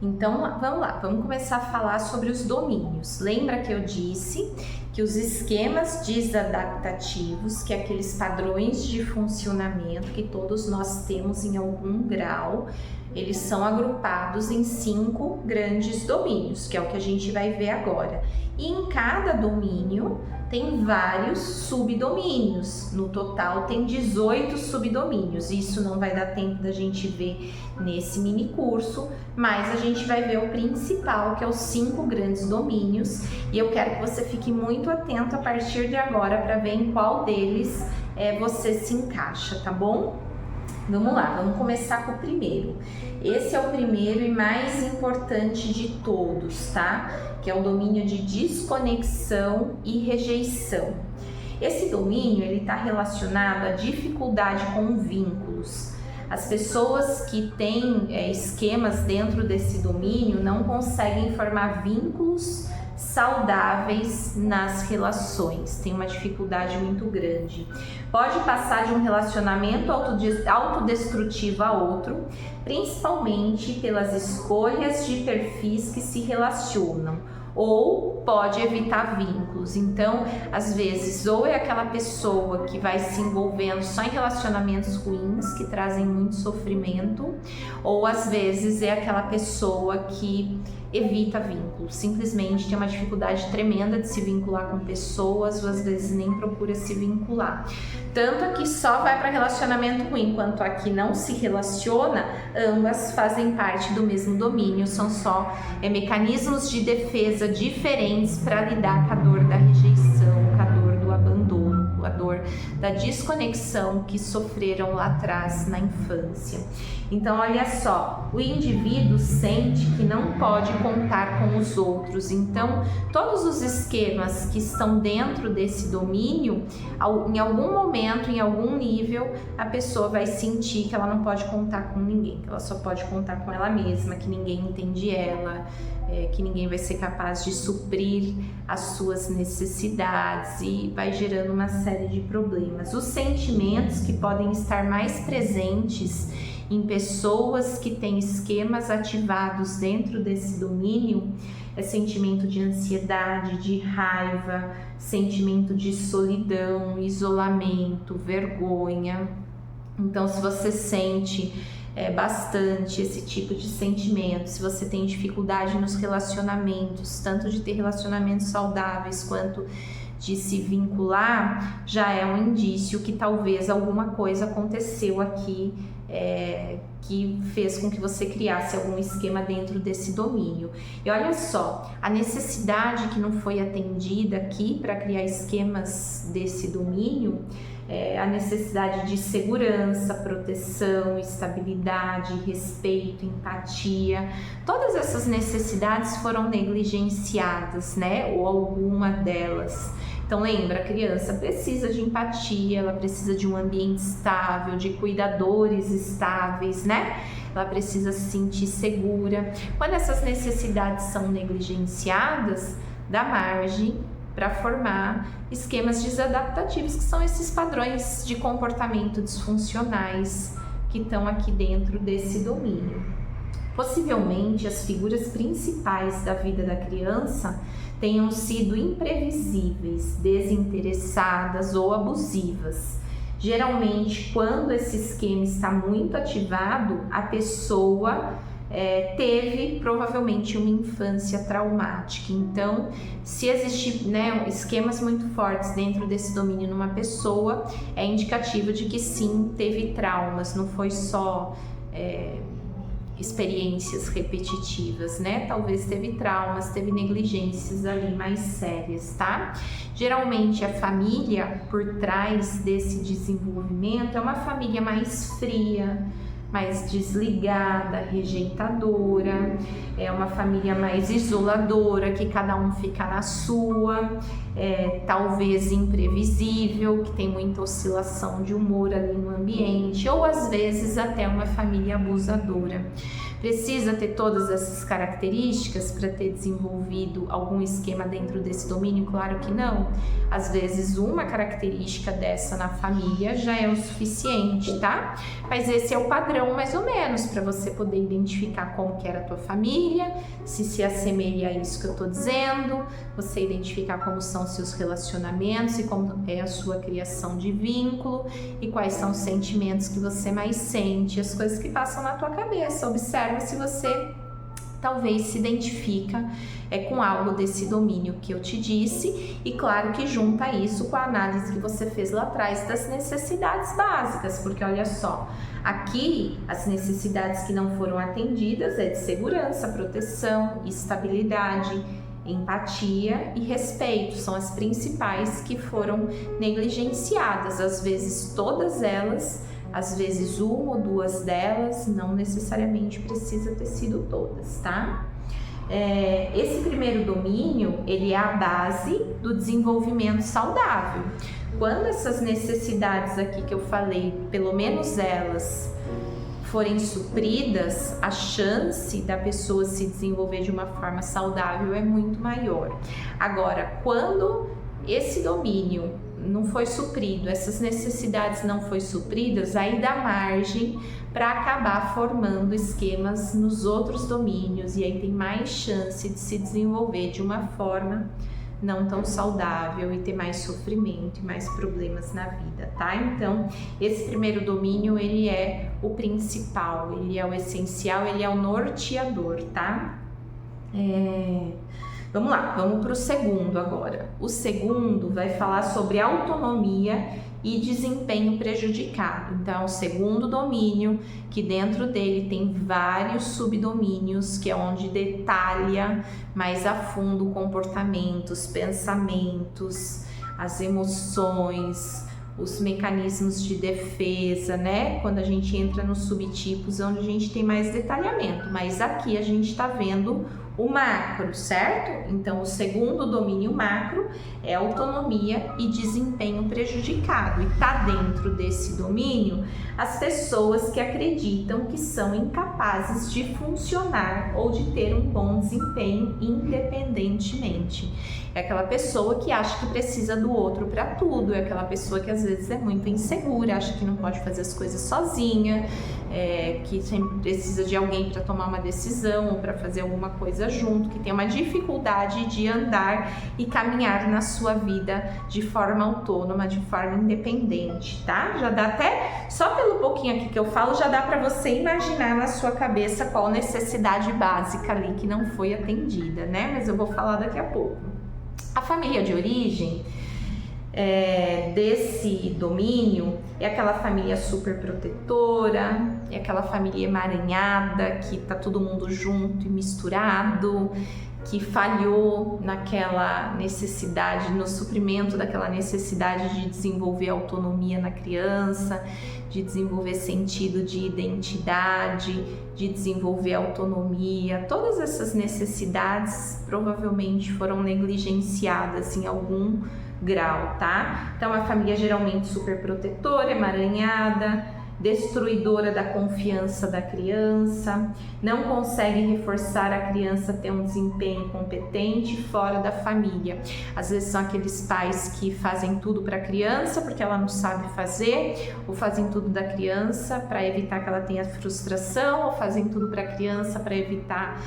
Então, vamos lá, vamos começar a falar sobre os domínios. Lembra que eu disse que os esquemas desadaptativos, que é aqueles padrões de funcionamento que todos nós temos em algum grau, eles são agrupados em 5 grandes domínios, que é o que a gente vai ver agora. E em cada domínio tem vários subdomínios, no total tem 18 subdomínios. Isso não vai dar tempo da gente ver nesse mini curso, mas a gente vai ver o principal, que é os 5 grandes domínios, e eu quero que você fique muito atento a partir de agora para ver em qual deles você se encaixa, tá bom? Vamos lá, vamos começar com o primeiro. Esse é o primeiro e mais importante de todos, tá? Que é o domínio de desconexão e rejeição. Esse domínio, ele está relacionado à dificuldade com vínculos. As pessoas que têm esquemas dentro desse domínio não conseguem formar vínculos saudáveis nas relações, tem uma dificuldade muito grande. Pode passar de um relacionamento autodestrutivo a outro, principalmente pelas escolhas de perfis que se relacionam, ou pode evitar vínculos. Então, às vezes, ou é aquela pessoa que vai se envolvendo só em relacionamentos ruins, que trazem muito sofrimento, ou às vezes é aquela pessoa que evita vínculos, simplesmente tem uma dificuldade tremenda de se vincular com pessoas, ou às vezes nem procura se vincular. Tanto aqui só vai para relacionamento ruim, quanto aqui não se relaciona, ambas fazem parte do mesmo domínio, são só mecanismos de defesa diferentes para lidar com a dor da rejeição, com a dor do abandono, com a dor da desconexão que sofreram lá atrás na infância. Então, olha só, o indivíduo sente que não pode contar com os outros. Então, todos os esquemas que estão dentro desse domínio, em algum momento, em algum nível, a pessoa vai sentir que ela não pode contar com ninguém, que ela só pode contar com ela mesma, que ninguém entende ela, que ninguém vai ser capaz de suprir as suas necessidades, e vai gerando uma série de problemas. Os sentimentos que podem estar mais presentes em pessoas que têm esquemas ativados dentro desse domínio é sentimento de ansiedade, de raiva, sentimento de solidão, isolamento, vergonha. Então, se você sente bastante esse tipo de sentimento, se você tem dificuldade nos relacionamentos, tanto de ter relacionamentos saudáveis quanto de se vincular, já é um indício que talvez alguma coisa aconteceu aqui que fez com que você criasse algum esquema dentro desse domínio. E olha só, a necessidade que não foi atendida aqui para criar esquemas desse domínio, a necessidade de segurança, proteção, estabilidade, respeito, empatia, todas essas necessidades foram negligenciadas, né? Ou alguma delas. Então lembra, a criança precisa de empatia, ela precisa de um ambiente estável, de cuidadores estáveis, né? Ela precisa se sentir segura. Quando essas necessidades são negligenciadas, dá margem para formar esquemas desadaptativos, que são esses padrões de comportamento disfuncionais que estão aqui dentro desse domínio. Possivelmente, as figuras principais da vida da criança tenham sido imprevisíveis, desinteressadas ou abusivas. Geralmente, quando esse esquema está muito ativado, a pessoa teve provavelmente uma infância traumática. Então, se existir esquemas muito fortes dentro desse domínio numa pessoa, é indicativo de que sim, teve traumas, não foi só experiências repetitivas, né? Talvez teve traumas, teve negligências ali mais sérias, tá? Geralmente a família por trás desse desenvolvimento é uma família mais fria, mais desligada, rejeitadora, é uma família mais isoladora, que cada um fica na sua, talvez imprevisível, que tem muita oscilação de humor ali no ambiente, ou às vezes até uma família abusadora. Precisa ter todas essas características para ter desenvolvido algum esquema dentro desse domínio? Claro que não. Às vezes uma característica dessa na família já é o suficiente, tá? Mas esse é o padrão mais ou menos para você poder identificar como que era a tua família, se assemelha a isso que eu tô dizendo, você identificar como são seus relacionamentos e como é a sua criação de vínculo e quais são os sentimentos que você mais sente, as coisas que passam na tua cabeça. Observa se você talvez se identifica com algo desse domínio que eu te disse, e claro que junta isso com a análise que você fez lá atrás das necessidades básicas, porque olha só, aqui as necessidades que não foram atendidas é de segurança, proteção, estabilidade, empatia e respeito, são as principais que foram negligenciadas, às vezes todas elas, às vezes uma ou duas delas, não necessariamente precisa ter sido todas, tá? Esse primeiro domínio, ele é a base do desenvolvimento saudável. Quando essas necessidades aqui que eu falei, pelo menos elas, forem supridas, a chance da pessoa se desenvolver de uma forma saudável é muito maior. Agora, quando esse domínio não foi suprido, essas necessidades não foi supridas, aí dá margem para acabar formando esquemas nos outros domínios, e aí tem mais chance de se desenvolver de uma forma não tão saudável e ter mais sofrimento e mais problemas na vida, tá? Então, esse primeiro domínio, ele é o principal, ele é o essencial, ele é o norteador, tá? Vamos lá, vamos para o segundo agora. O segundo vai falar sobre autonomia e desempenho prejudicado. Então, o segundo domínio, que dentro dele tem vários subdomínios, que é onde detalha mais a fundo comportamentos, pensamentos, as emoções, os mecanismos de defesa, né? Quando a gente entra nos subtipos, onde a gente tem mais detalhamento, mas aqui a gente está vendo o macro, certo? Então, o segundo domínio macro é autonomia e desempenho prejudicado, e tá dentro desse domínio as pessoas que acreditam que são incapazes de funcionar ou de ter um bom desempenho independentemente. É aquela pessoa que acha que precisa do outro para tudo, é aquela pessoa que às vezes é muito insegura, acha que não pode fazer as coisas sozinha, que sempre precisa de alguém para tomar uma decisão ou para fazer alguma coisa junto, que tem uma dificuldade de andar e caminhar na sua vida de forma autônoma, de forma independente, tá? Já dá até, só pelo pouquinho aqui que eu falo, já dá para você imaginar na sua cabeça qual necessidade básica ali que não foi atendida, né? Mas eu vou falar daqui a pouco. A família de origem desse domínio é aquela família super protetora, é aquela família emaranhada, que tá todo mundo junto e misturado, que falhou naquela necessidade, no suprimento daquela necessidade de desenvolver autonomia na criança, de desenvolver sentido de identidade, de desenvolver autonomia. Todas essas necessidades provavelmente foram negligenciadas em algum grau, tá? Então, a família geralmente super protetora, emaranhada, destruidora da confiança da criança, não consegue reforçar a criança a ter um desempenho competente fora da família. Às vezes são aqueles pais que fazem tudo para a criança porque ela não sabe fazer, ou fazem tudo da criança para evitar que ela tenha frustração, ou fazem tudo para a criança para evitar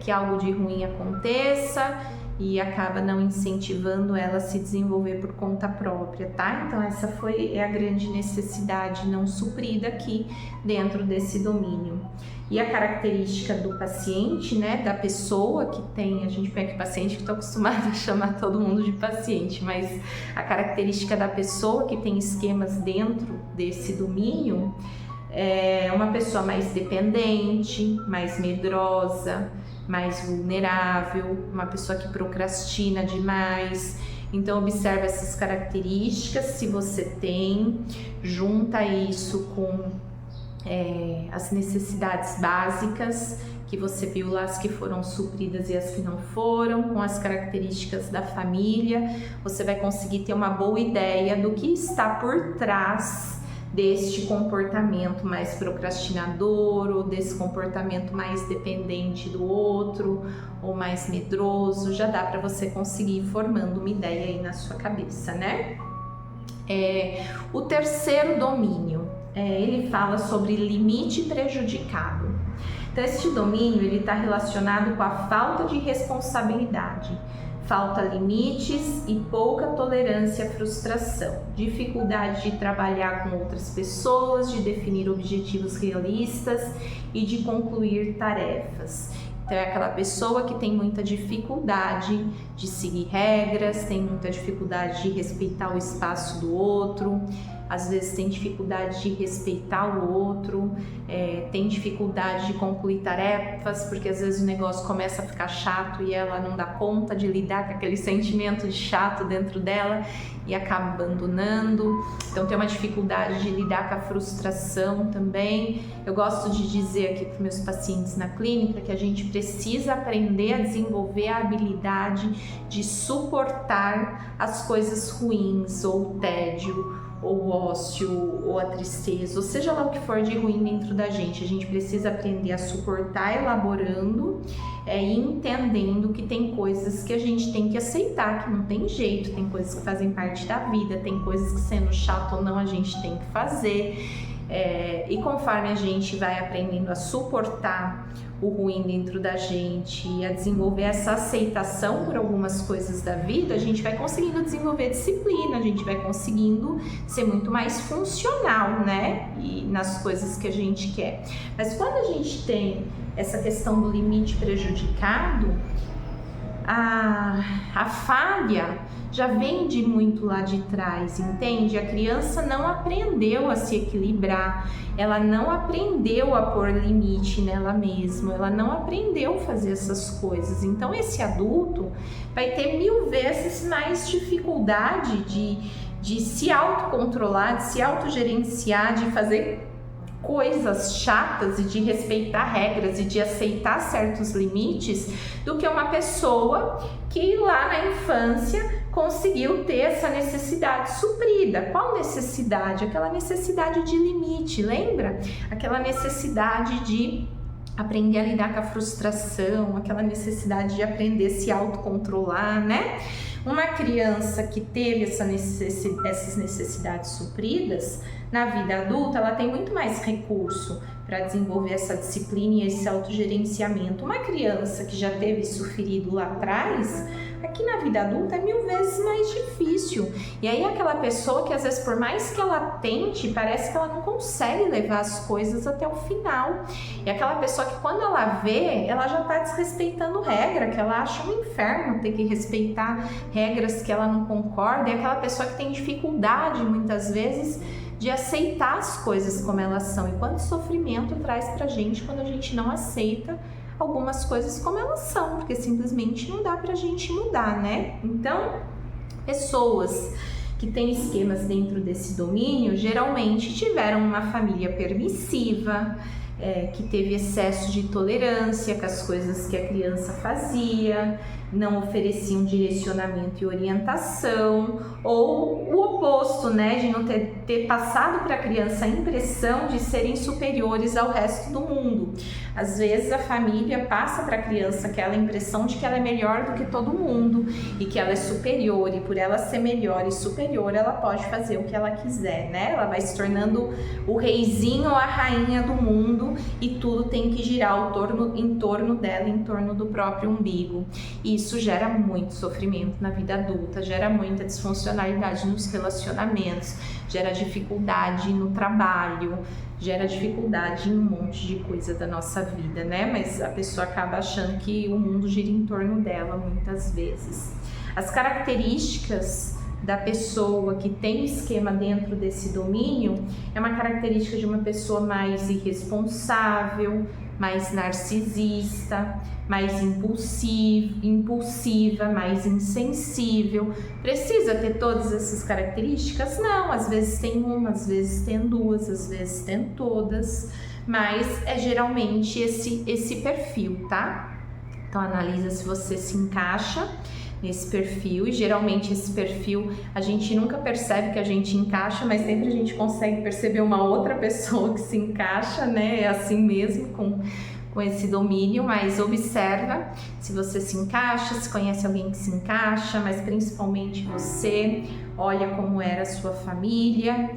que algo de ruim aconteça, e acaba não incentivando ela a se desenvolver por conta própria, tá? Então essa é a grande necessidade não suprida aqui dentro desse domínio. E a característica do paciente, né, da pessoa que tem, a gente pega aqui paciente, que estou acostumada a chamar todo mundo de paciente, mas a característica da pessoa que tem esquemas dentro desse domínio é uma pessoa mais dependente, mais medrosa, mais vulnerável, uma pessoa que procrastina demais. Então observa essas características, se você tem, junta isso com as necessidades básicas que você viu lá, as que foram supridas e as que não foram, com as características da família, você vai conseguir ter uma boa ideia do que está por trás deste comportamento mais procrastinador ou desse comportamento mais dependente do outro ou mais medroso. Já dá para você conseguir ir formando uma ideia aí na sua cabeça, né? O terceiro domínio, ele fala sobre limite prejudicado. Então, este domínio ele está relacionado com a falta de responsabilidade, falta limites e pouca tolerância à frustração, dificuldade de trabalhar com outras pessoas, de definir objetivos realistas e de concluir tarefas. Então, é aquela pessoa que tem muita dificuldade de seguir regras, tem muita dificuldade de respeitar o espaço do outro, às vezes tem dificuldade de respeitar o outro, tem dificuldade de concluir tarefas, porque às vezes o negócio começa a ficar chato e ela não dá conta de lidar com aquele sentimento de chato dentro dela e acaba abandonando. Então tem uma dificuldade de lidar com a frustração também. Eu gosto de dizer aqui para os meus pacientes na clínica que a gente precisa aprender a desenvolver a habilidade de suportar as coisas ruins, ou o tédio, ou o ócio, ou a tristeza, ou seja lá o que for de ruim dentro da gente. A gente precisa aprender a suportar elaborando e entendendo que tem coisas que a gente tem que aceitar, que não tem jeito, tem coisas que fazem parte da vida, tem coisas que, sendo chato ou não, a gente tem que fazer. E conforme a gente vai aprendendo a suportar o ruim dentro da gente e a desenvolver essa aceitação por algumas coisas da vida, a gente vai conseguindo desenvolver disciplina, a gente vai conseguindo ser muito mais funcional, né? E nas coisas que a gente quer. Mas quando a gente tem essa questão do limite prejudicado, a falha já vem de muito lá de trás, entende? A criança não aprendeu a se equilibrar, ela não aprendeu a pôr limite nela mesma, ela não aprendeu a fazer essas coisas. Então esse adulto vai ter 1000 vezes mais dificuldade de se autocontrolar, de se autogerenciar, de fazer coisas chatas e de respeitar regras e de aceitar certos limites do que uma pessoa que lá na infância conseguiu ter essa necessidade suprida. Qual necessidade? Aquela necessidade de limite, lembra? Aquela necessidade de aprender a lidar com a frustração, aquela necessidade de aprender a se autocontrolar, né? Uma criança que teve essas necessidades supridas, na vida adulta, ela tem muito mais recurso para desenvolver essa disciplina e esse autogerenciamento. Uma criança que já teve isso ferido lá atrás, aqui na vida adulta é 1000 vezes mais difícil. E aí aquela pessoa que às vezes, por mais que ela tente, parece que ela não consegue levar as coisas até o final. E aquela pessoa que, quando ela vê, ela já está desrespeitando regra, que ela acha um inferno ter que respeitar regras que ela não concorda. E aquela pessoa que tem dificuldade, muitas vezes, de aceitar as coisas como elas são. E quanto sofrimento traz pra gente quando a gente não aceita algumas coisas como elas são, porque simplesmente não dá pra gente mudar, né? Então, pessoas que têm esquemas dentro desse domínio geralmente tiveram uma família permissiva, que teve excesso de tolerância com as coisas que a criança fazia, não oferecia um direcionamento e orientação, ou o oposto, né, de não ter passado para a criança a impressão de serem superiores ao resto do mundo. Às vezes a família passa para a criança aquela impressão de que ela é melhor do que todo mundo e que ela é superior, e por ela ser melhor e superior, ela pode fazer o que ela quiser, né? Ela vai se tornando o reizinho ou a rainha do mundo e tudo tem que girar em torno dela, em torno do próprio umbigo. Isso gera muito sofrimento na vida adulta, gera muita disfuncionalidade nos relacionamentos, gera dificuldade no trabalho, gera dificuldade em um monte de coisa da nossa vida, né? Mas a pessoa acaba achando que o mundo gira em torno dela muitas vezes. As características da pessoa que tem o esquema dentro desse domínio é uma característica de uma pessoa mais irresponsável, mais narcisista, mais impulsiva, mais insensível. Precisa ter todas essas características? Não, às vezes tem uma, às vezes tem duas, às vezes tem todas, mas é geralmente esse perfil, tá? Então analisa se você se encaixa nesse perfil, e geralmente esse perfil a gente nunca percebe que a gente encaixa, mas sempre a gente consegue perceber uma outra pessoa que se encaixa, né? É assim mesmo com esse domínio, mas observa se você se encaixa, se conhece alguém que se encaixa, mas principalmente você, olha como era a sua família,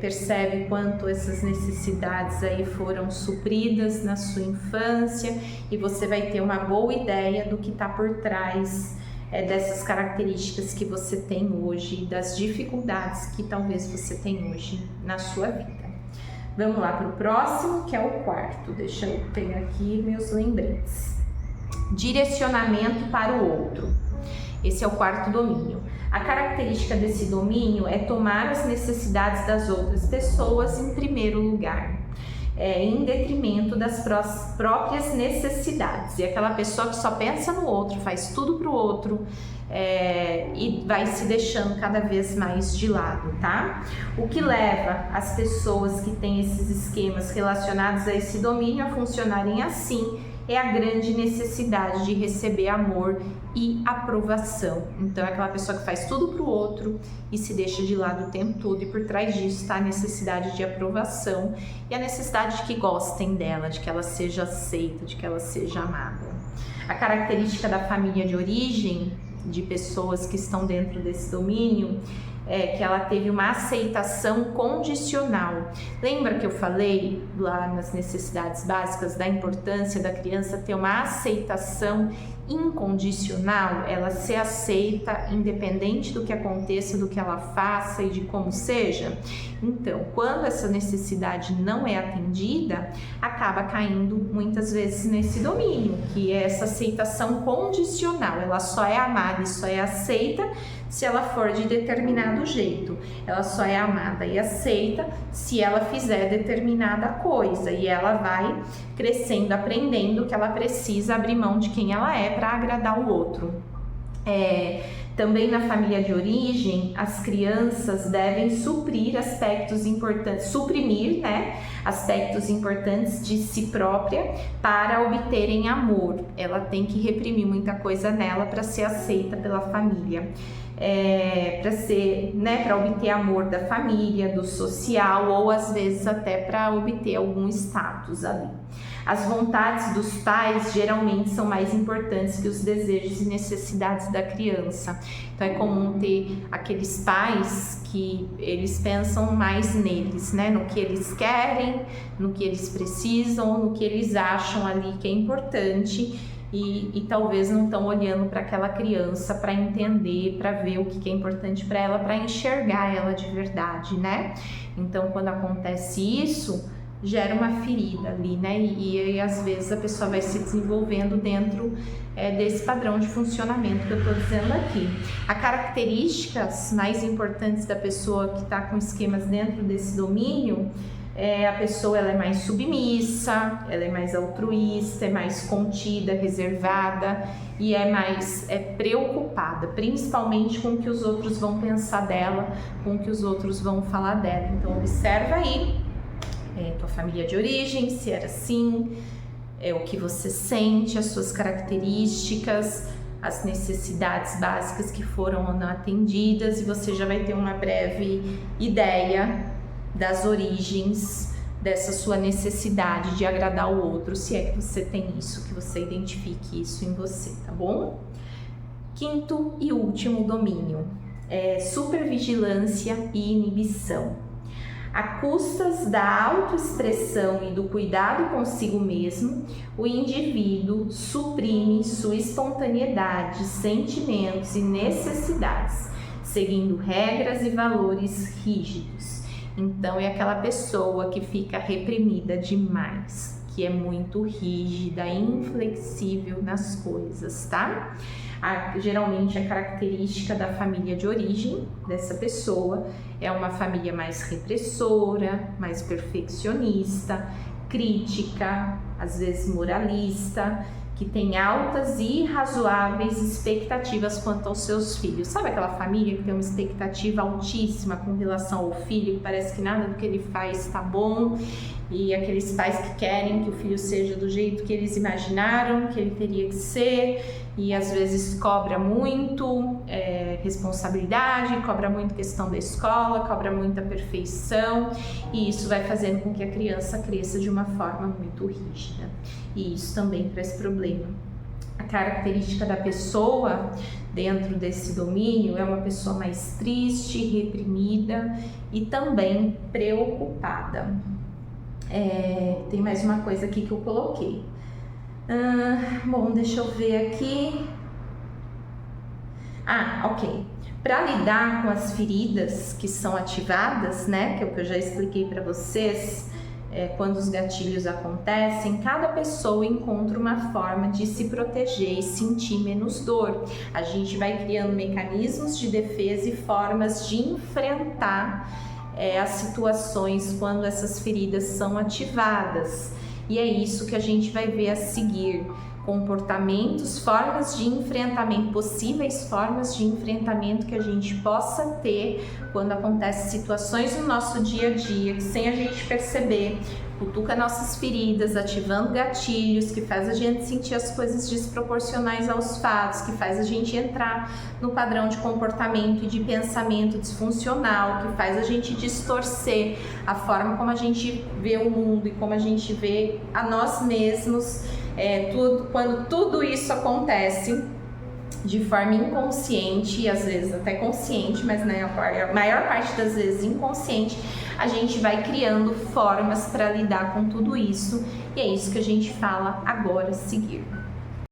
percebe quanto essas necessidades aí foram supridas na sua infância, e você vai ter uma boa ideia do que está por trás dessas características que você tem hoje, das dificuldades que talvez você tem hoje na sua vida. Vamos lá para o próximo, que é o quarto. Deixa eu pegar aqui meus lembretes. Direcionamento para o outro. Esse é o quarto domínio. A característica desse domínio é tomar as necessidades das outras pessoas em primeiro lugar, em detrimento das próprias necessidades. E aquela pessoa que só pensa no outro, faz tudo para o outro, e vai se deixando cada vez mais de lado, tá? O que leva as pessoas que têm esses esquemas relacionados a esse domínio a funcionarem assim é a grande necessidade de receber amor e aprovação. Então é aquela pessoa que faz tudo pro outro e se deixa de lado o tempo todo, e por trás disso está a necessidade de aprovação e a necessidade de que gostem dela, de que ela seja aceita, de que ela seja amada. A característica da família de origem, de pessoas que estão dentro desse domínio, que ela teve uma aceitação condicional. Lembra que eu falei lá nas necessidades básicas da importância da criança ter uma aceitação incondicional? Ela se aceita independente do que aconteça, do que ela faça e de como seja. Então, quando essa necessidade não é atendida, acaba caindo muitas vezes nesse domínio, que é essa aceitação condicional. Ela só é amada e só é aceita se ela for de determinado jeito. Ela só é amada e aceita se ela fizer determinada coisa, e ela vai crescendo, aprendendo que ela precisa abrir mão de quem ela é para agradar o outro. Também na família de origem, as crianças devem suprimir, aspectos importantes de si própria para obterem amor. Ela tem que reprimir muita coisa nela para ser aceita pela família. Para obter amor da família, do social, ou às vezes até para obter algum status ali. As vontades dos pais geralmente são mais importantes que os desejos e necessidades da criança. Então é comum ter aqueles pais que eles pensam mais neles, né? No que eles querem, no que eles precisam, no que eles acham ali que é importante, e talvez não estão olhando para aquela criança para entender, para ver o que é importante para ela, para enxergar ela de verdade, né? Então quando acontece isso, gera uma ferida ali, né? E às vezes a pessoa vai se desenvolvendo dentro desse padrão de funcionamento que eu estou dizendo aqui. As características mais importantes da pessoa que está com esquemas dentro desse domínio, a pessoa ela é mais submissa, ela é mais altruísta, é mais contida, reservada e é mais preocupada, principalmente com o que os outros vão pensar dela, com o que os outros vão falar dela. Então observa aí tua família de origem, se era assim, o que você sente, as suas características, as necessidades básicas que foram ou não atendidas, e você já vai ter uma breve ideia das origens dessa sua necessidade de agradar o outro, se é que você tem isso, que você identifique isso em você, tá bom? Quinto e último domínio, supervigilância e inibição. A custas da autoexpressão e do cuidado consigo mesmo, o indivíduo suprime sua espontaneidade, sentimentos e necessidades, seguindo regras e valores rígidos. Então é aquela pessoa que fica reprimida demais, que é muito rígida, inflexível nas coisas, tá? Geralmente a característica da família de origem dessa pessoa é uma família mais repressora, mais perfeccionista, crítica, às vezes moralista, que tem altas e irrazoáveis expectativas quanto aos seus filhos. Sabe aquela família que tem uma expectativa altíssima com relação ao filho, que parece que nada do que ele faz está bom, e aqueles pais que querem que o filho seja do jeito que eles imaginaram que ele teria que ser, e às vezes cobra muito responsabilidade, cobra muito questão da escola, cobra muita perfeição, e isso vai fazendo com que a criança cresça de uma forma muito rígida, e isso também traz problema. A característica da pessoa dentro desse domínio é uma pessoa mais triste, reprimida e também preocupada. Tem mais uma coisa aqui que eu coloquei. Bom, deixa eu ver aqui. Ok. Para lidar com as feridas que são ativadas, né, que é o que eu já expliquei para vocês, quando os gatilhos acontecem, cada pessoa encontra uma forma de se proteger e sentir menos dor. A gente vai criando mecanismos de defesa e formas de enfrentar as situações quando essas feridas são ativadas. E é isso que a gente vai ver a seguir. Comportamentos, formas de enfrentamento, possíveis formas de enfrentamento que a gente possa ter quando acontecem situações no nosso dia a dia que, sem a gente perceber, cutuca nossas feridas, ativando gatilhos, que faz a gente sentir as coisas desproporcionais aos fatos, que faz a gente entrar no padrão de comportamento e de pensamento disfuncional, que faz a gente distorcer a forma como a gente vê o mundo e como a gente vê a nós mesmos. Quando tudo isso acontece de forma inconsciente, e às vezes até consciente, mas a maior parte das vezes inconsciente, a gente vai criando formas para lidar com tudo isso, e é isso que a gente fala agora a seguir.